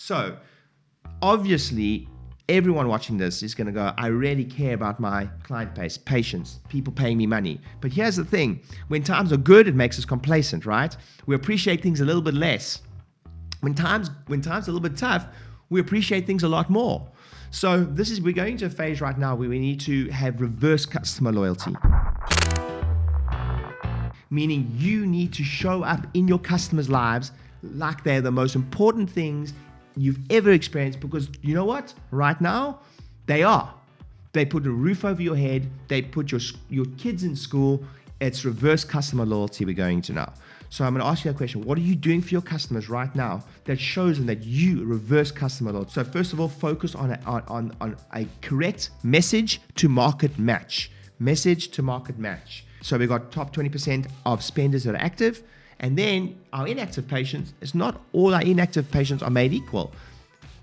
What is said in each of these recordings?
So obviously, everyone watching this is going to go, I really care about my client base, patients, people paying me money. But here's the thing. When times are good, it makes us complacent, right? We appreciate things a little bit less. When times are a little bit tough, we appreciate things a lot more. So we're going to a phase right now where we need to have reverse customer loyalty. Meaning you need to show up in your customers' lives like they're the most important things you've ever experienced, because you know what? Right now, they are. They put a roof over your head. They put your kids in school. It's reverse customer loyalty we're going to now. So I'm going to ask you a question. What are you doing for your customers right now that shows them that you reverse customer loyalty? So first of all, focus on a correct message to market match. Message to market match. So we've got top 20% of spenders that are active. And then our inactive patients, it's not all our inactive patients are made equal.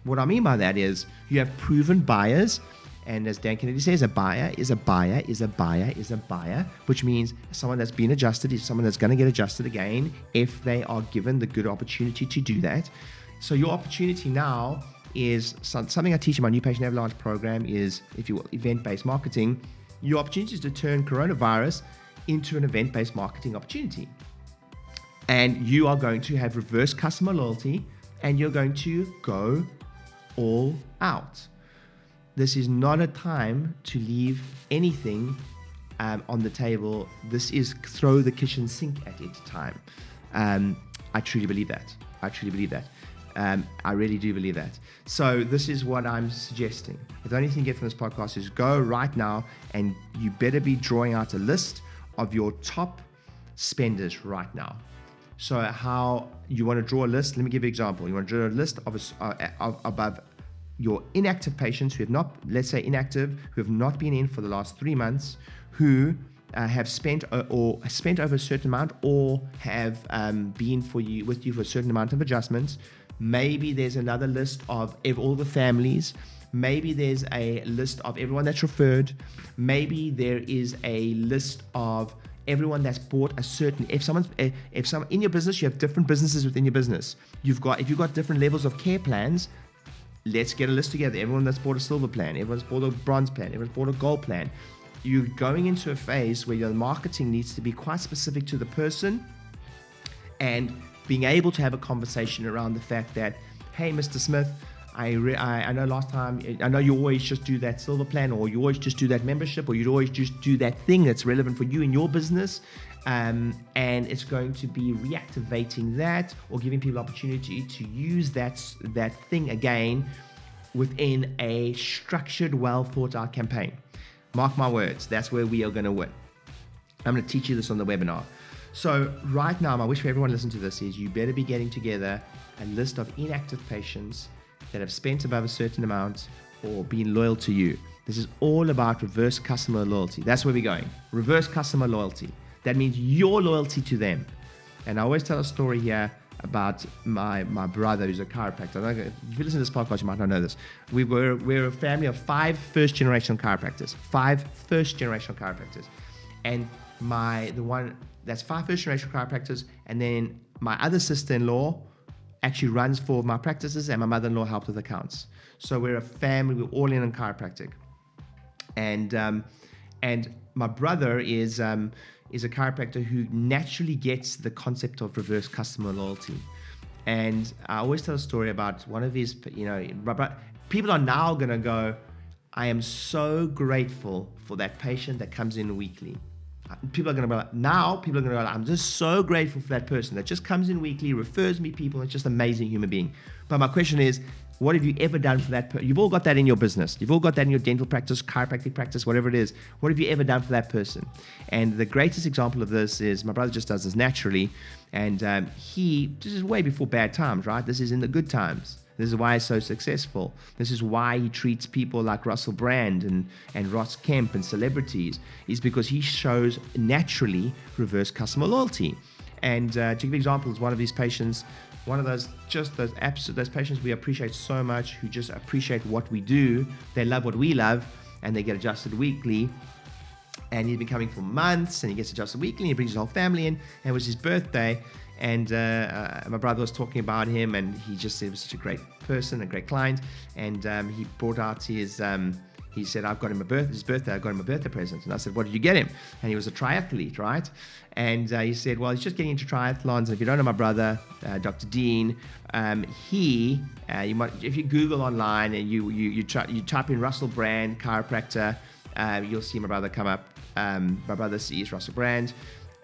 What I mean by that is you have proven buyers. And as Dan Kennedy says, a buyer is a buyer is a buyer is a buyer, which means someone that's been adjusted is someone that's going to get adjusted again if they are given the good opportunity to do that. So your opportunity now is something I teach in my new patient avalanche program is, if you will, event-based marketing. Your opportunity is to turn coronavirus into an event-based marketing opportunity. And you are going to have reverse customer loyalty and you're going to go all out. This is not a time to leave anything on the table. This is throw the kitchen sink at it time. I truly believe that. I really do believe that. So this is what I'm suggesting. The only thing you get from this podcast is go right now and you better be drawing out a list of your top spenders right now. So how you want to draw a list, let me give you an example. You want to draw a list of above your inactive patients who have not, let's say inactive, who have not been in for the last 3 months, who have spent over a certain amount or have been with you for a certain amount of adjustments. Maybe there's another list of all the families. Maybe there's a list of everyone that's referred. Maybe there is a list of everyone that's bought a certain, if someone in your business, you have different businesses within your business. If you've got different levels of care plans, let's get a list together. Everyone that's bought a silver plan, everyone's bought a bronze plan, everyone's bought a gold plan. You're going into a phase where your marketing needs to be quite specific to the person and being able to have a conversation around the fact that, hey, Mr. Smith, I know last time, I know you always just do that silver plan, or you always just do that membership, or you'd always just do that thing that's relevant for you in your business. And it's going to be reactivating that or giving people opportunity to use that thing again within a structured, well thought out campaign. Mark my words, that's where we are going to win. I'm going to teach you this on the webinar. So right now, my wish for everyone listening to this is you better be getting together a list of inactive patients that have spent above a certain amount or been loyal to you. This is all about reverse customer loyalty. That's where we're going. Reverse customer loyalty. That means your loyalty to them. And I always tell a story here about my brother who's a chiropractor. If you listen to this podcast, you might not know this. We're a family of 5 first-generation chiropractors. 5 first-generation chiropractors. And the one that's 5 first-generation chiropractors, and then my other sister-in-law actually runs 4 of my practices, and my mother-in-law helps with accounts. So we're a family, we're all in on chiropractic. And my brother is a chiropractor who naturally gets the concept of reverse customer loyalty. And I always tell a story about one of his, people are now going to go, I am so grateful for that patient that comes in weekly. People are going to be like, I'm just so grateful for that person that just comes in weekly, refers me people, it's just an amazing human being. But my question is, what have you ever done for that person? You've all got that in your business. You've all got that in your dental practice, chiropractic practice, whatever it is. What have you ever done for that person? And the greatest example of this is my brother just does this naturally. And this is way before bad times, right? This is in the good times. This is why he's so successful. This is why he treats people like Russell Brand and Ross Kemp and celebrities, is because he shows naturally reverse customer loyalty. And to give examples, one of these patients, one of those patients we appreciate so much, who just appreciate what we do, they love what we love, and they get adjusted weekly. And he's been coming for months, and he gets adjusted weekly, and he brings his whole family in, and it was his birthday. And my brother was talking about him, and he just said he was such a great person, a great client. And he brought out his, he said, I've got him his birthday, I got him a birthday present. And I said, what did you get him? And he was a triathlete, right? And he said, well, he's just getting into triathlons. And if you don't know my brother, Dr. Dean, you might, if you Google online and you type in Russell Brand chiropractor, you'll see my brother come up. My brother is Russell Brand,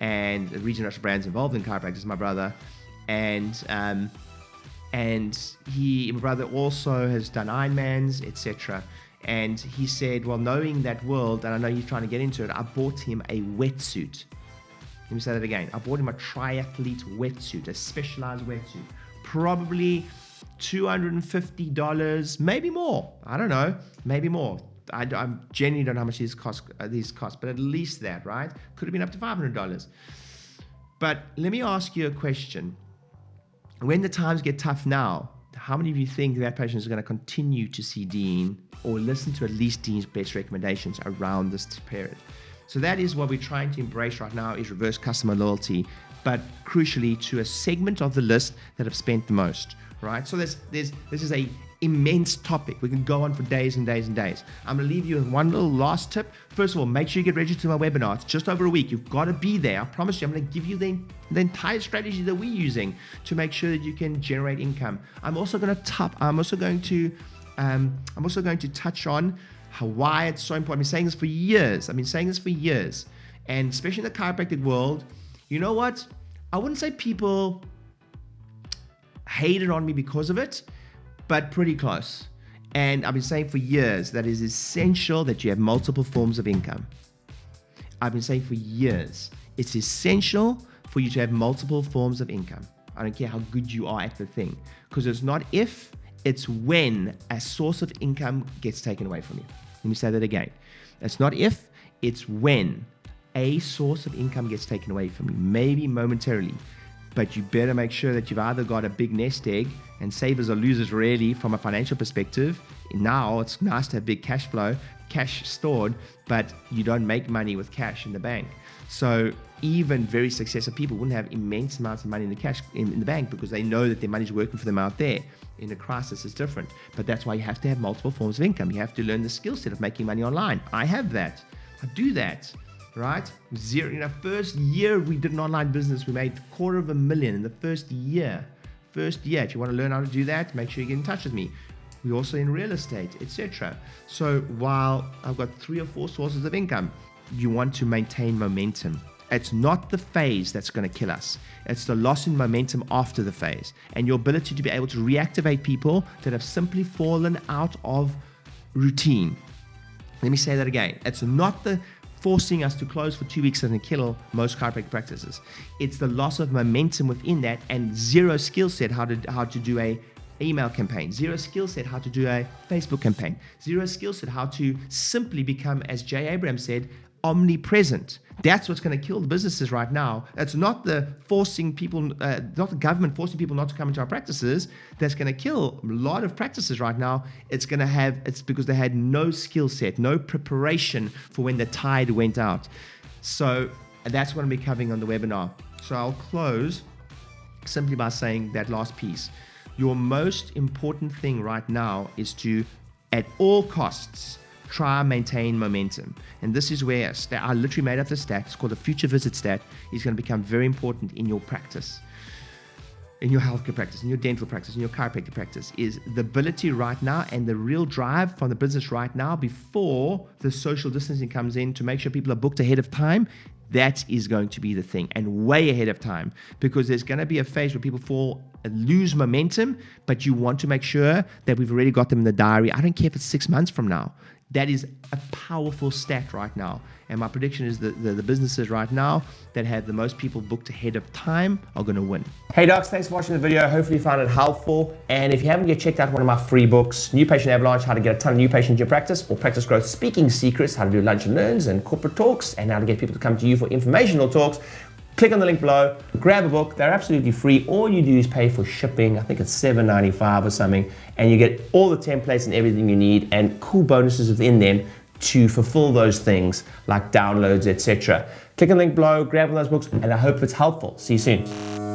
and the region Russell Brand's involved in chiropractic is my brother, and my brother also has done Ironmans, etc. And he said, well, knowing that world, and I know he's trying to get into it, I bought him a wetsuit. Let me say that again. I bought him a triathlete wetsuit, a specialized wetsuit, probably $250, maybe more. I don't know, maybe more. I genuinely don't know how much these cost, but at least that, right? Could have been up to $500. But let me ask you a question. When the times get tough now, how many of you think that patient is going to continue to see Dean or listen to at least Dean's best recommendations around this period? So that is what we're trying to embrace right now, is reverse customer loyalty, but crucially to a segment of the list that have spent the most, right? So this is a immense topic. We can go on for days and days and days. I'm going to leave you with one little last tip. First of all, make sure you get registered to my webinar. It's just over a week. You've got to be there. I promise you, I'm going to give you the entire strategy that we're using to make sure that you can generate income. I'm also going to touch on why it's so important. I've been saying this for years. And especially in the chiropractic world, you know what? I wouldn't say people hated on me because of it, but pretty close. And I've been saying for years that it is essential that you have multiple forms of income. I've been saying for years, it's essential for you to have multiple forms of income. I don't care how good you are at the thing, because it's not if, it's when a source of income gets taken away from you. Let me say that again. It's not if, it's when a source of income gets taken away from you, maybe momentarily. But you better make sure that you've either got a big nest egg, and savers or losers really from a financial perspective. Now it's nice to have big cash flow, cash stored, but you don't make money with cash in the bank. So even very successful people wouldn't have immense amounts of money in the cash in the bank, because they know that their money's working for them out there. In a crisis, it's different. But that's why you have to have multiple forms of income. You have to learn the skill set of making money online. I have that. I do that. Right? First year we did an online business, we made $250,000 in the first year. If you want to learn how to do that, make sure you get in touch with me. We're also in real estate, etc. So while I've got 3 or 4 sources of income, you want to maintain momentum. It's not the phase that's going to kill us. It's the loss in momentum after the phase, and your ability to be able to reactivate people that have simply fallen out of routine. Let me say that again. It's not the forcing us to close for 2 weeks and kill most chiropractic practices. It's the loss of momentum within that, and zero skill set how to do a email campaign, zero skill set how to do a Facebook campaign, zero skill set how to simply become, as Jay Abraham said, omnipresent. That's what's going to kill the businesses right now. It's not the forcing people, not the government forcing people not to come into our practices that's going to kill a lot of practices right now. It's because they had no skill set, no preparation for when the tide went out. So that's what I'm covering on the webinar. So I'll close simply by saying that last piece. Your most important thing right now is to, at all costs, try and maintain momentum. And this is where I literally made up the stat. It's called the future visit stat. It's going to become very important in your practice, in your healthcare practice, in your dental practice, in your chiropractic practice, is the ability right now and the real drive from the business right now before the social distancing comes in to make sure people are booked ahead of time. That is going to be the thing, and way ahead of time, because there's going to be a phase where people lose momentum, but you want to make sure that we've already got them in the diary. I don't care if it's 6 months from now. That is a powerful stat right now. And my prediction is that the businesses right now that have the most people booked ahead of time are going to win. Hey docs, thanks for watching the video. Hopefully you found it helpful. And if you haven't yet checked out one of my free books, New Patient Avalanche, how to get a ton of new patients in your practice, or Practice Growth Speaking Secrets, how to do lunch and learns and corporate talks, and how to get people to come to you for informational talks, click on the link below, grab a book. They're absolutely free. All you do is pay for shipping. I think it's $7.95 or something, and you get all the templates and everything you need, and cool bonuses within them to fulfill those things like downloads, etc. Click on the link below, grab one of those books, and I hope it's helpful. See you soon.